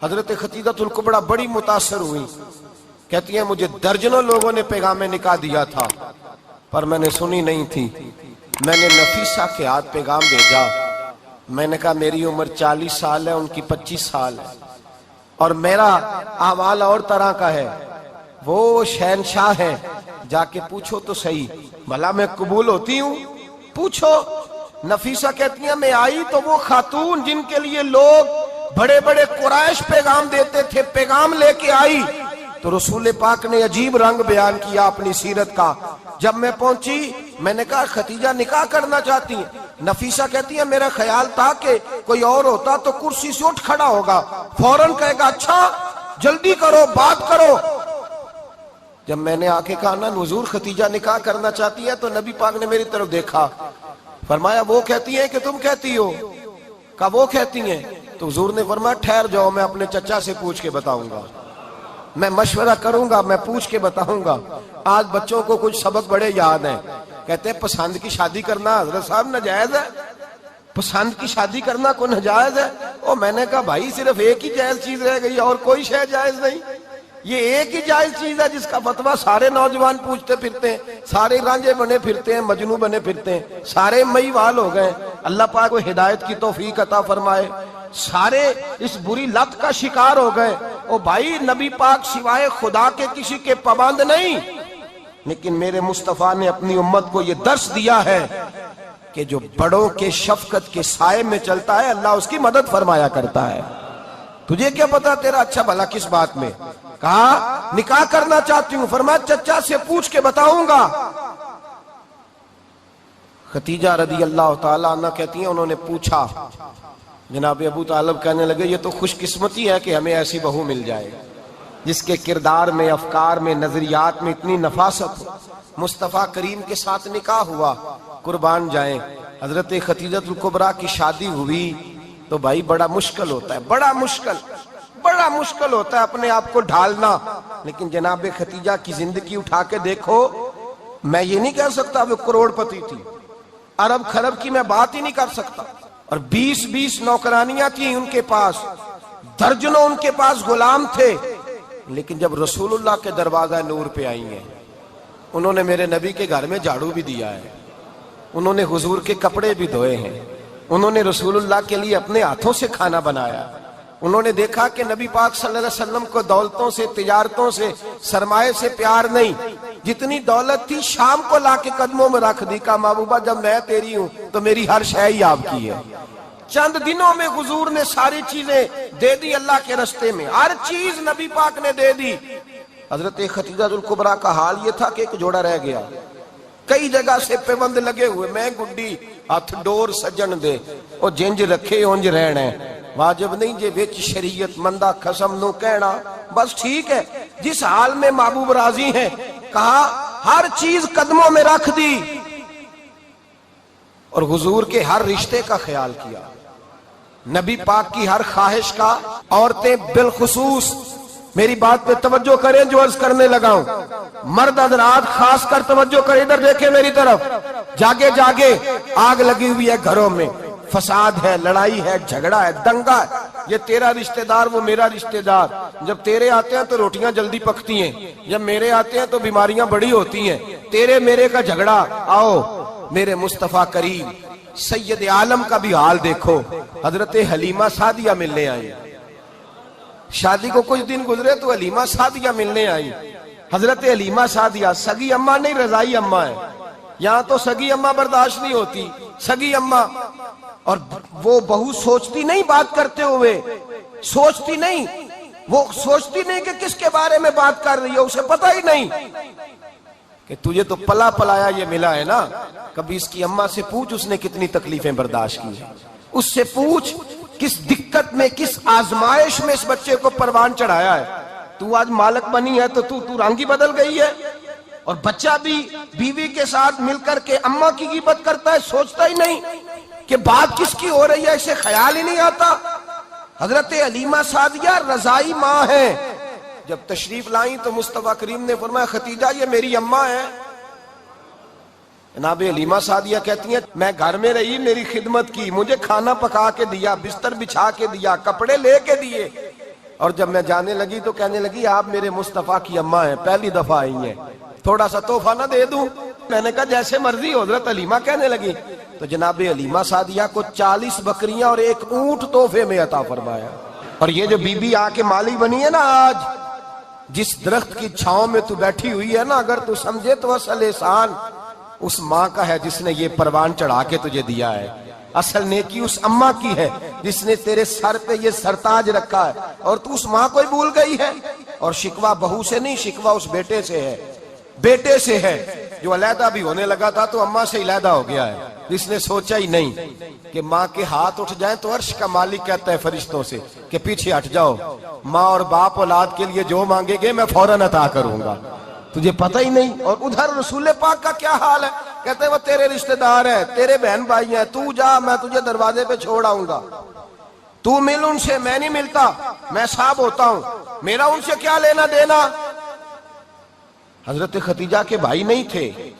हजरत खतीजतुल कुबरा बड़ी मुतासर हुई, कहती है मुझे दर्जनों लोगों ने पैगाम निकाह दिया था पर मैंने सुनी नहीं थी। मैंने नफीसा के हाथ पैगाम भेजा। मैंने कहा मेरी उम्र 40 साल है, उनकी 25 साल है और मेरा अहवाल और तरह का है। वो शहनशाह है, जाके पूछो तो सही, भला मैं कबूल होती हूँ? पूछो। नफीसा कहती है मैं आई तो वो खातून जिनके लिए लोग बड़े बड़े कुरैश पैगाम देते थे, पैगाम लेके आई तो रसूल पाक ने अजीब रंग बयान किया अपनी सीरत का। जब मैं पहुंची मैंने कहा खतीजा निकाह करना चाहती है। नफीसा कहती है मेरा ख्याल था कि कोई और होता तो कुर्सी से उठ खड़ा होगा, फौरन कहेगा अच्छा जल्दी करो बात करो। जब मैंने आके कहा ना हुजूर खतीजा निकाह करना चाहती है तो नबी पाक ने मेरी तरफ देखा, फरमाया वो कहती है कि तुम कहती हो? कहा वो कहती है। तो हुजूर ने फरमाया ठहर जाओ, मैं अपने चचा से पूछ के बताऊंगा, मैं मशवरा करूंगा, मैं पूछ के बताऊंगा। आज बच्चों को कुछ सबक बड़े याद हैं। कहते हैं पसंद की शादी करना हजरत साहब नाजायज है, पसंद की शादी करना को नाजायज है। और मैंने कहा भाई सिर्फ एक ही जायज चीज रह गई और कोई शय जायज नहीं। ये एक ही जायज चीज है जिसका फतवा सारे नौजवान पूछते फिरते हैं, सारे रांझे बने फिरते हैं, मजनू बने फिरते हैं, सारे मईवाल हो गए। अल्लाह पाक को हिदायत की तौफीक अता फरमाए। सारे इस बुरी लत का शिकार हो गए। ओ भाई नबी पाक सिवाय खुदा के किसी के पाबंद नहीं, लेकिन मेरे मुस्तफा ने अपनी उम्मत को यह दर्श दिया है कि जो बड़ों के शफकत के साए में चलता है अल्लाह उसकी मदद फरमाया करता है। तुझे क्या पता तेरा अच्छा भला किस बात में? कहा निकाह करना चाहती हूँ, फरमाया चचा से पूछ के बताऊंगा। खतीजा रदी अल्लाह ताला अन्हा कहती हैं उन्होंने पूछा। जनाब अबू तालिब कहने लगे ये तो खुशकिस्मती है कि हमें ऐसी बहू मिल जाए जिसके किरदार में, अफकार में, नजरियात में इतनी नफासत हो। मुस्तफ़ा करीम के साथ निकाह हुआ, कुर्बान जाएं। हजरत खतीजतुल कुबरा की शादी हुई तो भाई बड़ा मुश्किल होता है, बड़ा मुश्किल होता है अपने आप को ढालना। लेकिन जनाब खतीजा की जिंदगी उठा के देखो, मैं ये नहीं कह सकता वो करोड़पति थी, अरब खरब की मैं बात ही नहीं कर सकता। और 20-20 नौकरानियां थी उनके पास, दर्जनों उनके पास गुलाम थे। लेकिन जब रसूलुल्लाह के दरवाजा नूर पे आई हैं, उन्होंने मेरे नबी के घर में झाड़ू भी दिया है, उन्होंने हुजूर के कपड़े भी धोए हैं, उन्होंने रसूलुल्लाह के लिए अपने हाथों से खाना बनाया। उन्होंने देखा कि नबी पाक सल्लल्लाहु अलैहि वसल्लम को दौलतों से, तिजारतों से, सरमाए से प्यार नहीं, जितनी दौलत थी शाम को लाके कदमों में रख दी। का महबूबा जब मैं तेरी हूं तो मेरी हर शय ही आपकी है। चंद दिनों में हुजूर ने सारी चीजें दे दी अल्लाह के रास्ते में, हर चीज नबी पाक ने दे दी। हजरत खतीजतुल कुबरा का हाल ये था कि एक जोड़ा रह गया, कई जगह से पेबंद लगे हुए, मैं गुड्डी हथ डोर सजन दे और जिंज रखे उंज रहना वाजिब नहीं जे विच शरीयत मंदा खसम नु कहना। बस ठीक है, जिस हाल में महबूब राजी हैं, कहा हर चीज कदमों में रख दी और हुजूर के हर रिश्ते का ख्याल किया, नबी पाक की हर ख्वाहिश का। औरतें बिलखुसूस मेरी बात पे तवज्जो करें जो अर्ज करने लगा हूं, मर्द हजरात खास कर तवज्जो करें, इधर देखें मेरी तरफ। जागे जागे आग लगी हुई है घरों में, फसाद है, लड़ाई है, झगड़ा है, दंगा है। ये तेरा रिश्तेदार वो मेरा रिश्तेदार, जब तेरे आते हैं तो रोटियां जल्दी पकती हैं, जब मेरे आते हैं तो बीमारियां बड़ी होती हैं। तेरे मेरे का झगड़ा। आओ मेरे मुस्तफा करीम सैयद आलम का भी हाल देखो। हजरत हलीमा सादिया मिलने आई, शादी को कुछ दिन गुजरे तो हलीमा सादिया मिलने आई। हजरत हलीमा सादिया सगी अम्मा नहीं, रजाई अम्मा है। यहाँ तो सगी अम्मा बर्दाश्त नहीं होती, सगी अम्मा। और वो बहू सोचती नहीं बात करते हुए, सोचती नहीं, वो सोचती नहीं कि किसके बारे में बात कर रही है, उसे पता ही नहीं कि तुझे तो पला पलाया ये मिला है ना। कभी इसकी अम्मा से पूछ उसने कितनी तकलीफें बर्दाश्त की है, उससे पूछ किस दिक्कत में, किस आजमाइश में इस बच्चे को परवान चढ़ाया है। तू आज मालक बनी है तो तू रंग ही बदल गई है। और बच्चा भी बीवी के साथ मिलकर के अम्मा की गिबत करता है, सोचता ही नहीं कि बात किसकी हो रही है, इसे ख्याल ही नहीं आता। हजरत हलीमा सादिया रजाई माँ है। जब तशरीफ लाई तो मुस्तफा करीम ने फरमाया खतीजा ये मेरी अम्मा है। जनाब हलीमा सादिया कहती हैं मैं घर में रही, मेरी खिदमत की, मुझे खाना पका के दिया, बिस्तर बिछा के दिया, कपड़े ले के दिए, और जब मैं जाने लगी तो कहने लगी आप मेरे मुस्तफा की अम्मा हैं, पहली दफा आई हैं, थोड़ा सा तोहफा ना दे दूं? मैंने कहा जैसे मर्जी। हजरत हलीमा कहने लगी तो जनाब हलीमा सादिया को 40 बकरियां और 1 ऊंट तोहफे में अता फरमाया। और ये जो बीबी आके मालिक बनी है ना, आज जिस दरख्त की छांव में तू बैठी हुई है ना, अगर तू समझे तो असल एहसान उस माँ का है जिसने ये परवान चढ़ा के तुझे दिया है। असल नेकी उस अम्मा की है जिसने तेरे सर पे ये सरताज रखा है, और तू उस माँ को ही भूल गई है। और शिकवा बहू से नहीं, शिकवा उस बेटे से है, बेटे से है जो अलहदा भी होने लगा था तो अम्मा से अलहदा हो गया है, जिसने सोचा ही नहीं कि माँ के हाथ उठ जाएं तो अर्श का मालिक कहता है फरिश्तों से कि पीछे हट जाओ, माँ और बाप औलाद के लिए जो मांगेगे मैं फौरन अता करूंगा। तुझे पता ही नहीं। और उधर रसूल पाक का क्या हाल है, कहते हैं वो तेरे रिश्तेदार है, तेरे बहन भाई हैं, तू जा, मैं तुझे दरवाजे पे छोड़ आऊंगा, तू मिल उनसे, मैं नहीं मिलता, मैं साहब होता हूं, मेरा उनसे क्या लेना देना। हजरत खतीजा के भाई नहीं थे,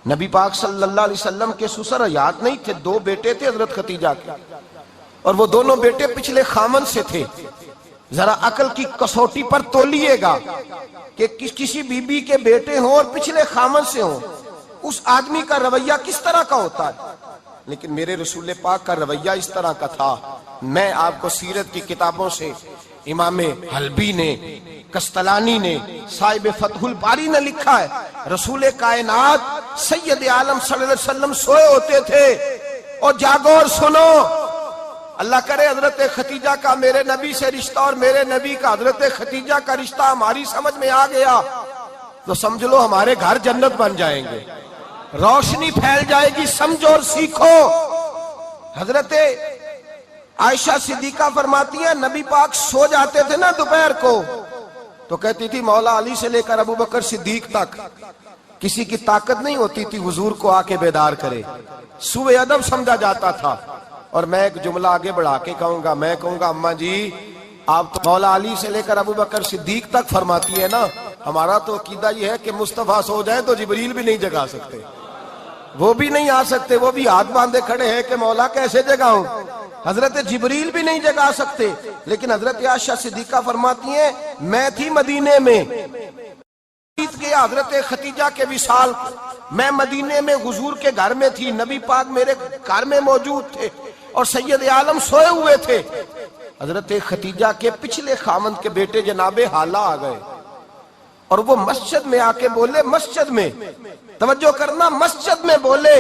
नबी पाक सल्लल्लाहु अलैहि वसल्लम के ससुर हयात नहीं थे, 2 बेटे थे हजरत खतीजा के, और वो दोनों बेटे पिछले खामन से थे। जरा अकल की कसौटी पर तोलिएगा कि किसी बीबी के बेटे हों और पिछले खामन से हों, उस आदमी का रवैया किस तरह का होता है। लेकिन मेरे रसूल पाक का रवैया इस तरह का था। मैं आपको सीरत की किताबों से, इमाम हल्बी ने, कस्तलानी ने, साहिब फतहुल बारी ने लिखा है, रसूल कायनात सैयद आलम सल्लल्लाहु अलैहि वसल्लम सोए होते थे, और जागो और सुनो, अल्लाह करे हजरत खतीजा का मेरे नबी से रिश्ता और मेरे नबी का हजरत खतीजा का रिश्ता हमारी समझ में आ गया तो समझ लो हमारे घर जन्नत बन जाएंगे, रोशनी फैल जाएगी। समझो और सीखो। हजरत आयशा सिद्दीका फरमाती है, नबी पाक सो जाते थे ना दोपहर को तो कहती थी मौला अली से लेकर अबू बकर सिद्दीक तक किसी की ताकत नहीं होती थी हुजूर को आके बेदार करे, सुबह अदब समझा जाता था। और मैं एक जुमला आगे बढ़ा के कहूंगा, मैं कहूंगा अम्मा जी आप तो मौला अली से लेकर अबू बकर सिद्दीक तक फरमाती है ना, हमारा तो अकीदा ये है कि मुस्तफा सो जाए तो जिब्रील भी नहीं जगा सकते, वो भी नहीं आ सकते, वो भी हाथ बांधे खड़े हैं कि मौला कैसे जगाऊं। हजरत जिब्रील भी नहीं जगा सकते। लेकिन हजरत आयशा सिद्दीका फरमाती हैं, मैं थी मदीने में के हजरत खतीजा के विसाल, मैं मदीने में हुजूर के घर में थी, नबी पाक मेरे घर में मौजूद थे और सैयद आलम सोए हुए थे। हजरत खतीजा के पिछले खामंद के बेटे जनाबे हाला आ गए और वो मस्जिद में आके बोले, मस्जिद में तवज्जो करना, मस्जिद में बोले,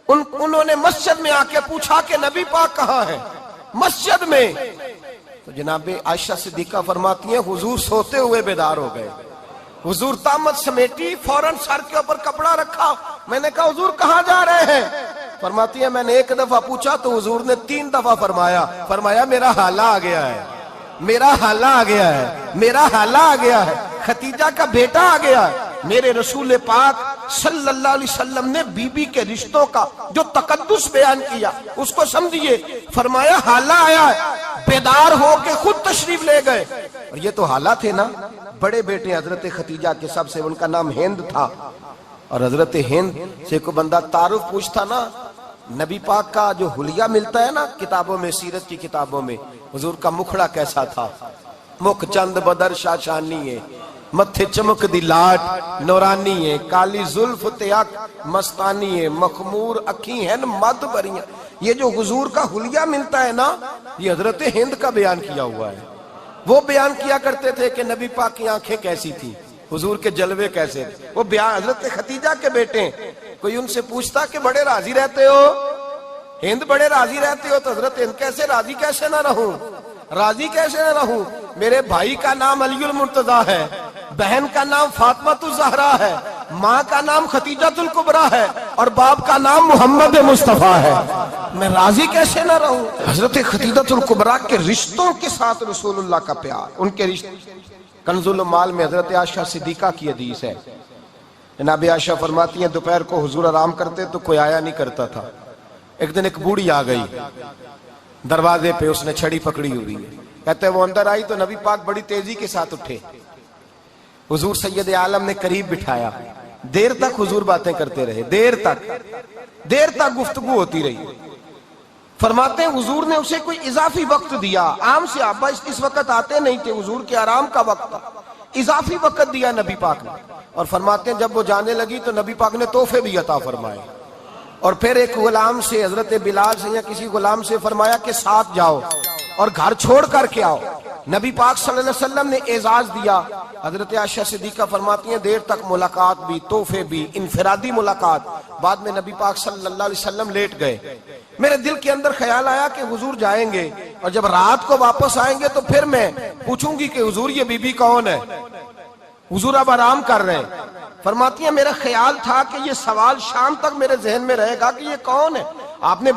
उन्होंने मस्जिद में आके पूछा कि नबी पाक कहाँ है, मस्जिद में। तो जनाबे आयशा सिद्दीका फरमाती हैं, हुजूर सोते हुए बेदार हो गए। हुजूर तामत समेटी, फौरन सर के ऊपर कपड़ा रखा। मैंने कहा हुजूर कहाँ जा रहे हैं? फरमाती है मैंने 1 दफा पूछा तो हुजूर ने 3 दफा फरमाया मेरा हाला आ गया है, मेरा हाला आ गया है, मेरा हाला आ गया है, खतीजा का बेटा आ गया है। मेरे रसूल पाक सल्लल्लाहु अलैहि वसल्लम ने बीबी के रिश्तों का जो तकद्दुस बयान किया उसको समझिए। फरमाया हाला आया है, बेदार होके खुद तशरीफ ले गए। और ये तो हाला थे ना, बड़े बेटे हजरत खतीजा के, सबसे उनका नाम हिंद था। और हजरत हिंद से कोई बंदा तारुफ पूछता ना, नबी पाक का जो हुलिया मिलता है ना किताबों में, सीरत की किताबों में, हुजूर का मुखड़ा कैसा था, मुख चंद बदर शाशानी है, मत्थे चमक दी लाट नौरानी है, काली जुल्फ ते अख मस्तानी है, मखमूर अखी है मद भरियां। ये जो हुजूर का हुलिया मिलता है ना, ये हजरत हिंद का बयान किया हुआ है। वो बयान किया करते थे कि नबी पाक की आंखें कैसी थी, हुजूर के जलवे कैसे थे। वो बयान हजरत खतीजा के बेटे, कोई उनसे पूछता कि बड़े राजी रहते हो हिंद, बड़े राजी रहते हो, तो हजरत हिंद कैसे राजी कैसे ना रहूं, राजी कैसे ना रहूं। मेरे भाई का नाम अलीउल मुर्तजा है, बहन का नाम फातिमातुज ज़हरा है, माँ का नाम खतीजातुल कुबरा है और बाप का नाम मोहम्मद मुस्तफा है, मैं राजी कैसे ना रहूं। हजरत खतीजातुल कुबरा के रिश्तों के साथ रसूलुल्लाह का प्यार, उनके रिश्ते। कंजुल माल में हजरत आयशा सिद्दीका की हदीस है, जनाब आयशा फरमाती हैं दोपहर को हुजूर आराम करते तो कोई आया नहीं करता था। एक दिन एक बूढ़ी आ गई दरवाजे पे, उसने छड़ी पकड़ी हुई है। कहते वो अंदर आई तो नबी पाक बड़ी तेजी के साथ उठे, हुजूर सैयद आलम ने करीब बिठाया, देर तक हुजूर बातें करते रहे, देर तक गुफ्तगू होती रही। फरमाते हैं हुजूर ने उसे कोई इजाफी वक्त दिया। आम से आबा इस वक्त आते नहीं थे, हुजूर के आराम का वक्त था, इजाफी वक्त दिया नबी पाक ने। और फरमाते हैं जब वो जाने लगी तो नबी पाक ने तोहफे भी अता फरमाए। और फिर एक गुलाम से, हजरत बिलाल से या किसी गुलाम से फरमाया कि साथ जाओ और घर छोड़ करके आओ। नबी पाक सल्लल्लाहु अलैहि वसल्लम ने एजाज दिया। हजरत आयशा सिद्दीका फरमाती हैं देर तक मुलाकात भी, तोहफे भी, इनफरादी मुलाकात। बाद में नबी पाक सल्लल्लाहु अलैहि वसल्लम लेट गए। मेरे दिल के अंदर ख्याल आया कि हुजूर जाएंगे और जब रात को वापस आएंगे तो फिर मैं पूछूंगी कि हुजूर ये बीबी कौन है, हुजूर अब आराम कर रहे हैं। फरमाती है मेरा ख्याल था कि ये सवाल शाम तक मेरे जहन में रहेगा कि ये कौन है। आपने